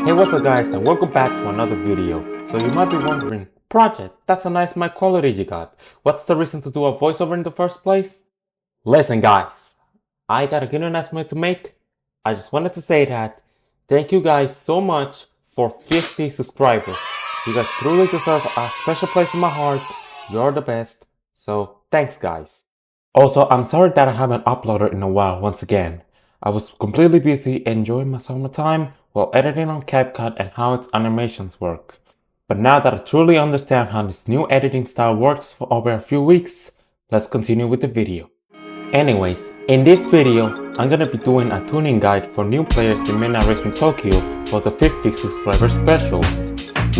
Hey, what's up guys, and welcome back to another video. So you might be wondering, Project, that's a nice mic quality you got. What's the reason to do a voiceover in the first place? Listen guys, I got a good announcement to make. I just wanted to say that thank you guys so much for 50 subscribers. You guys truly deserve a special place in my heart. You're the best. So thanks guys. Also, I'm sorry that I haven't uploaded in a while once again. I was completely busy enjoying my summertime while editing on CapCut and how its animations work. But now that I truly understand how this new editing style works for over a few weeks, let's continue with the video. Anyways, in this video, I'm gonna be doing a tuning guide for new players in Midnight Racing Tokyo for the 50 subscriber special.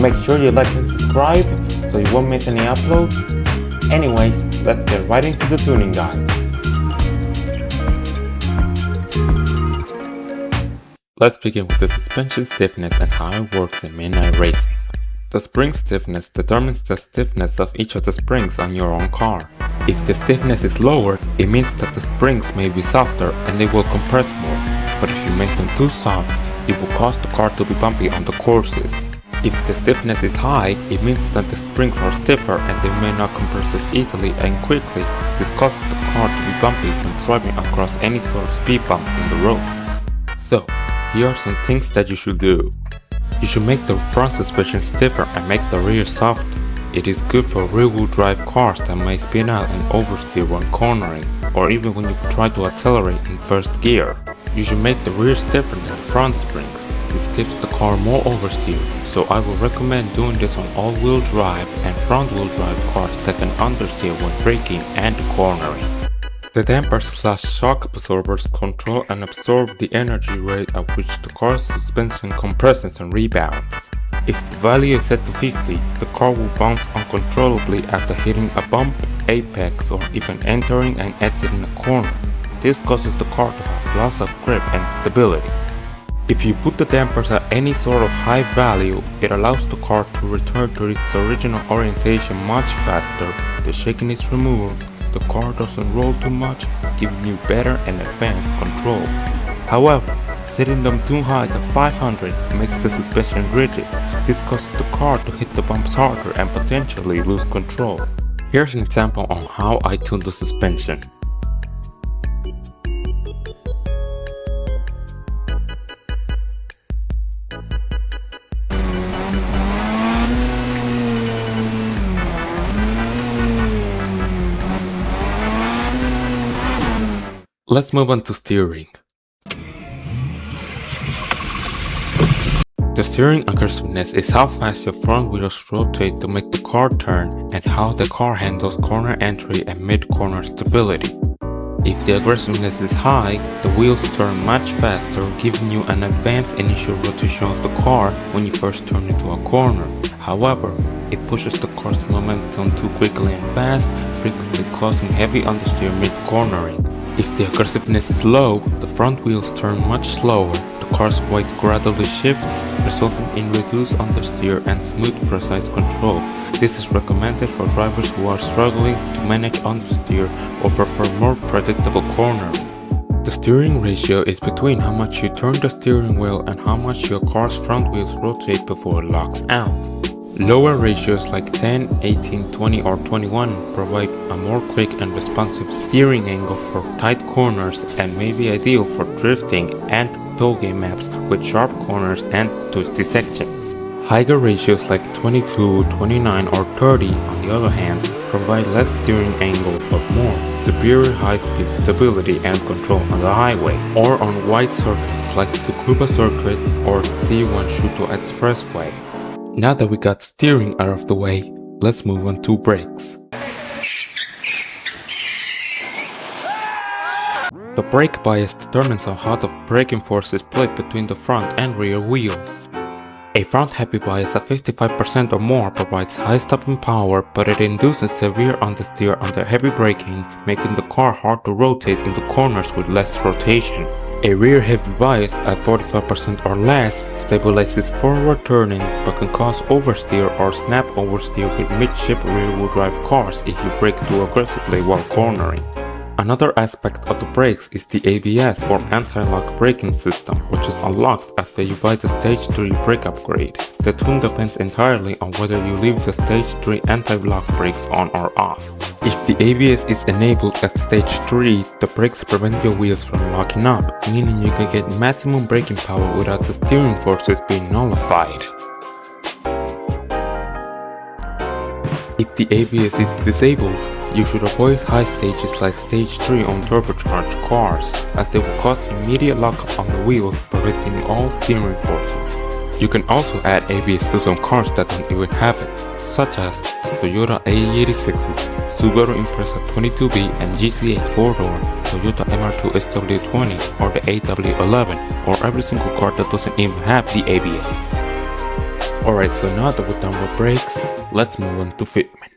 Make sure you like and subscribe so you won't miss any uploads. Anyways, let's get right into the tuning guide. Let's begin with the suspension stiffness and how it works in Midnight Racing. The spring stiffness determines the stiffness of each of the springs on your own car. If the stiffness is lower, it means that the springs may be softer and they will compress more, but if you make them too soft, it will cause the car to be bumpy on the courses. If the stiffness is high, it means that the springs are stiffer and they may not compress as easily and quickly. This causes the car to be bumpy when driving across any sort of speed bumps in the roads. So, here are some things that you should do. You should make the front suspension stiffer and make the rear softer. It is good for rear-wheel drive cars that may spin out and oversteer when cornering, or even when you try to accelerate in first gear. You should make the rear stiffer than the front springs. This gives the car more oversteer, so I will recommend doing this on all-wheel drive and front-wheel drive cars that can understeer when braking and cornering. The dampers/shock absorbers control and absorb the energy rate at which the car's suspension compresses and rebounds. If the value is set to 50, the car will bounce uncontrollably after hitting a bump, apex, or even entering and exiting a corner. This causes the car to have loss of grip and stability. If you put the dampers at any sort of high value, it allows the car to return to its original orientation much faster. The shaking is removed. The car doesn't roll too much, giving you better and advanced control. However, setting them too high at 500 makes the suspension rigid. This causes the car to hit the bumps harder and potentially lose control. Here's an example on how I tune the suspension. Let's move on to steering. The steering aggressiveness is how fast your front wheels rotate to make the car turn and how the car handles corner entry and mid-corner stability. If the aggressiveness is high, the wheels turn much faster, giving you an advanced initial rotation of the car when you first turn into a corner. However, it pushes the car's momentum too quickly and fast, frequently causing heavy understeer mid-cornering. If the aggressiveness is low, the front wheels turn much slower, the car's weight gradually shifts, resulting in reduced understeer and smooth precise control. This is recommended for drivers who are struggling to manage understeer or prefer more predictable cornering. The steering ratio is between how much you turn the steering wheel and how much your car's front wheels rotate before it locks out. Lower ratios like 10, 18, 20 or 21 provide a more quick and responsive steering angle for tight corners and may be ideal for drifting and tollgate maps with sharp corners and twisty sections. Higher ratios like 22, 29 or 30 on the other hand provide less steering angle but more superior high-speed stability and control on the highway or on wide circuits like Tsukuba Circuit or C1 Shuto Expressway. Now that we got steering out of the way, let's move on to brakes. The brake bias determines how the braking force is split between the front and rear wheels. A front-heavy bias at 55% or more provides high stopping power, but it induces severe understeer under heavy braking, making the car hard to rotate into corners with less rotation. A rear heavy bias at 45% or less stabilizes forward turning but can cause oversteer or snap oversteer with midship rear-wheel drive cars if you brake too aggressively while cornering. Another aspect of the brakes is the ABS or anti-lock braking system, which is unlocked after you buy the Stage 3 brake upgrade. The tune depends entirely on whether you leave the Stage 3 anti-lock brakes on or off. If the ABS is enabled at Stage 3, the brakes prevent your wheels from locking up, meaning you can get maximum braking power without the steering forces being nullified. If the ABS is disabled, you should avoid high stages like Stage 3 on turbocharged cars, as they will cause immediate lockup on the wheels, preventing all steering forces. You can also add ABS to some cars that don't even have it, such as the Toyota AE86s, Subaru Impreza 22B and GC8 4-door, Toyota MR2 SW20 or the AW11, or every single car that doesn't even have the ABS. Alright, so now that we're done with brakes, let's move on to fitment.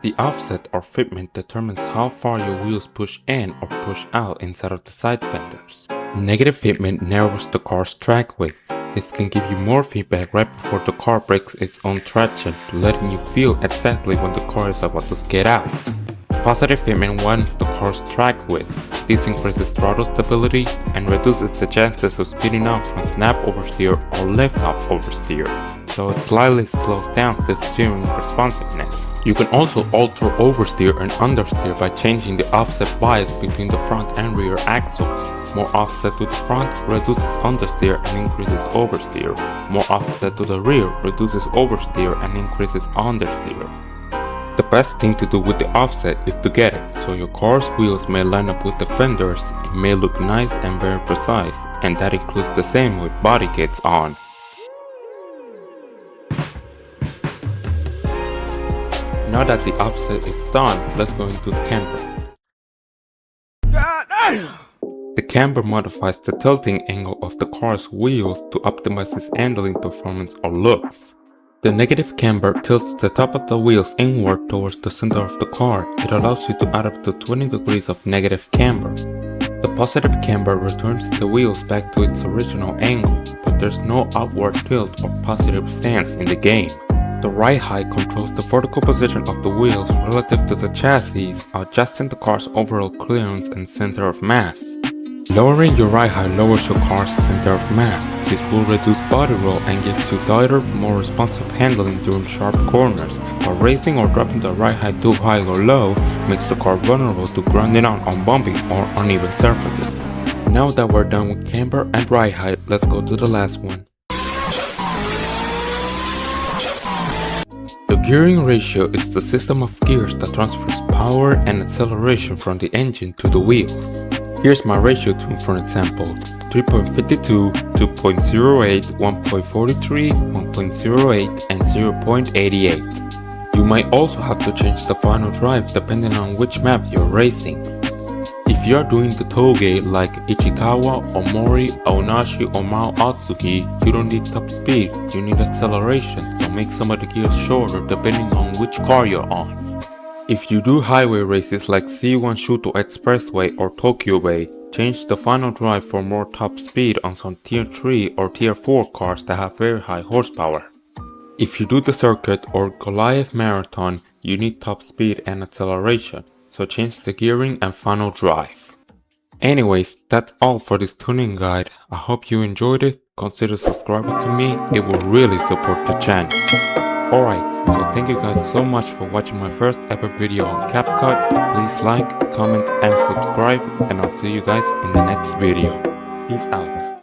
The offset or fitment determines how far your wheels push in or push out inside of the side fenders. Negative fitment narrows the car's track width. This can give you more feedback right before the car breaks its own traction, letting you feel exactly when the car is about to skid out. Positive fitment widens the car's track width. This increases throttle stability and reduces the chances of speeding out from snap oversteer or lift off oversteer, so it slightly slows down the steering responsiveness. You can also alter oversteer and understeer by changing the offset bias between the front and rear axles. More offset to the front reduces understeer and increases oversteer. More offset to the rear reduces oversteer and increases understeer. The best thing to do with the offset is to get it, so your car's wheels may line up with the fenders, it may look nice and very precise, and that includes the same with body kits on. Now that the offset is done, let's go into the camber. The camber modifies the tilting angle of the car's wheels to optimize its handling performance or looks. The negative camber tilts the top of the wheels inward towards the center of the car. It allows you to add up to 20 degrees of negative camber. The positive camber returns the wheels back to its original angle, but there's no upward tilt or positive stance in the game. The ride height controls the vertical position of the wheels relative to the chassis, adjusting the car's overall clearance and center of mass. Lowering your ride height lowers your car's center of mass. This will reduce body roll and gives you tighter, more responsive handling during sharp corners, but raising or dropping the ride height too high or low makes the car vulnerable to grounding out on bumpy or uneven surfaces. Now that we're done with camber and ride height, let's go to the last one. The gearing ratio is the system of gears that transfers power and acceleration from the engine to the wheels. Here's my ratio tune for an example: 3.52, 2.08, 1.43, 1.08, and 0.88. You might also have to change the final drive depending on which map you're racing. If you are doing the toge like Ichikawa, Omori, Aonashi, or Mao Atsuki, you don't need top speed, you need acceleration, so make some of the gears shorter depending on which car you're on. If you do highway races like C1 Shuto Expressway or Tokyo Bay, change the final drive for more top speed on some tier 3 or tier 4 cars that have very high horsepower. If you do the circuit or Goliath Marathon, you need top speed and acceleration, so change the gearing and final drive. Anyways, that's all for this tuning guide. I hope you enjoyed it. Consider subscribing to me, it will really support the channel. Alright, so thank you guys so much for watching my first ever video on CapCut. Please like, comment and subscribe, and I'll see you guys in the next video. Peace out.